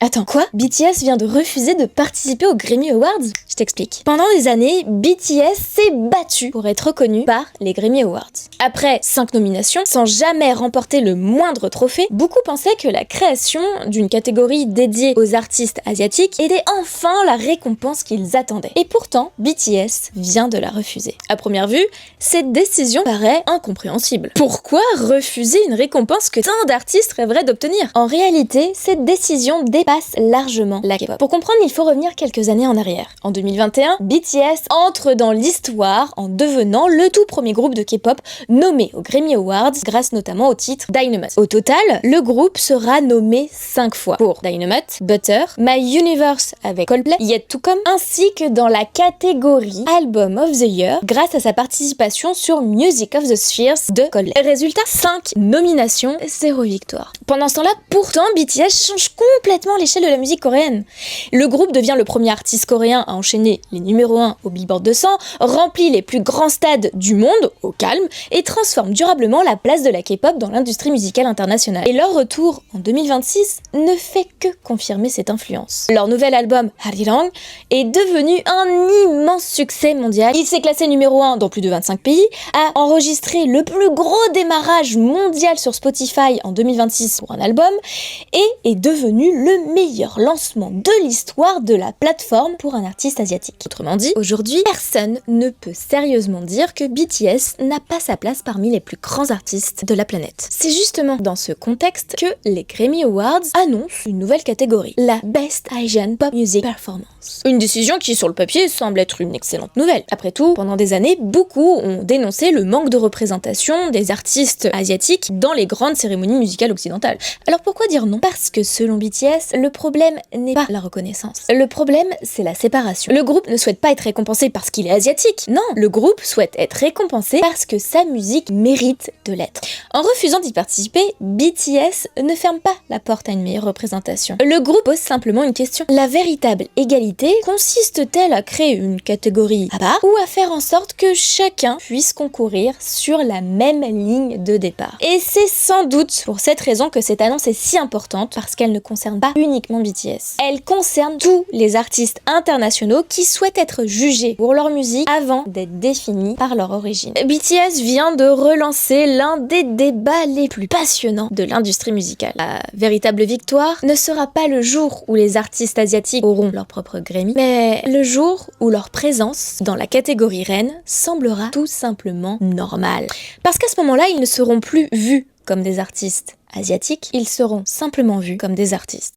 Attends, quoi? BTS vient de refuser de participer aux Grammy Awards? Je t'explique. Pendant des années, BTS s'est battu pour être reconnu par les Grammy Awards. Après 5 nominations, sans jamais remporter le moindre trophée, beaucoup pensaient que la création d'une catégorie dédiée aux artistes asiatiques était enfin la récompense qu'ils attendaient. Et pourtant, BTS vient de la refuser. À première vue, cette décision paraît incompréhensible. Pourquoi refuser une récompense que tant d'artistes rêveraient d'obtenir? En réalité, cette décision dépasse largement la K-pop. Pour comprendre, il faut revenir quelques années en arrière. En 2021, BTS entre dans l'histoire en devenant le tout premier groupe de K-pop nommé aux Grammy Awards grâce notamment au titre Dynamite. Au total, le groupe sera nommé 5 fois pour Dynamite, Butter, My Universe avec Coldplay, Yet to Come, ainsi que dans la catégorie Album of the Year grâce à sa participation sur Music of the Spheres de Coldplay. Résultat, 5 nominations, 0 victoire. Pendant ce temps-là, pourtant, BTS change complètement l'échelle de la musique coréenne. Le groupe devient le premier artiste coréen à enchaîner les numéros 1 au Billboard 200, remplit les plus grands stades du monde au calme et transforme durablement la place de la K-pop dans l'industrie musicale internationale. Et leur retour en 2026 ne fait que confirmer cette influence. Leur nouvel album, Harirang, est devenu un immense succès mondial. Il s'est classé numéro 1 dans plus de 25 pays, a enregistré le plus gros démarrage mondial sur Spotify en 2026 pour un album et est devenu le meilleur lancement de l'histoire de la plateforme pour un artiste asiatique. Autrement dit, aujourd'hui, personne ne peut sérieusement dire que BTS n'a pas sa place parmi les plus grands artistes de la planète. C'est justement dans ce contexte que les Grammy Awards annoncent une nouvelle catégorie, la Best Asian Pop Music Performance. Une décision qui, sur le papier, semble être une excellente nouvelle. Après tout, pendant des années, beaucoup ont dénoncé le manque de représentation des artistes asiatiques dans les grandes cérémonies musicales occidentales. Alors pourquoi dire non? Parce que selon BTS, le problème n'est pas la reconnaissance. Le problème, c'est la séparation. Le groupe ne souhaite pas être récompensé parce qu'il est asiatique. Non, le groupe souhaite être récompensé parce que sa musique mérite de l'être. En refusant d'y participer, BTS ne ferme pas la porte à une meilleure représentation. Le groupe pose simplement une question. La véritable égalité consiste-t-elle à créer une catégorie à part ou à faire en sorte que chacun puisse concourir sur la même ligne de départ? Et c'est sans doute pour cette raison que cette annonce est si importante, parce qu'elle ne concerne pas uniquement BTS. Elle concerne tous les artistes internationaux qui souhaitent être jugés pour leur musique avant d'être définis par leur origine. BTS vient de relancer l'un des débats les plus passionnants de l'industrie musicale. La véritable victoire ne sera pas le jour où les artistes asiatiques auront leur propre Grammy, mais le jour où leur présence dans la catégorie reine semblera tout simplement normale. Parce qu'à ce moment-là, ils ne seront plus vus comme des artistes asiatiques, ils seront simplement vus comme des artistes.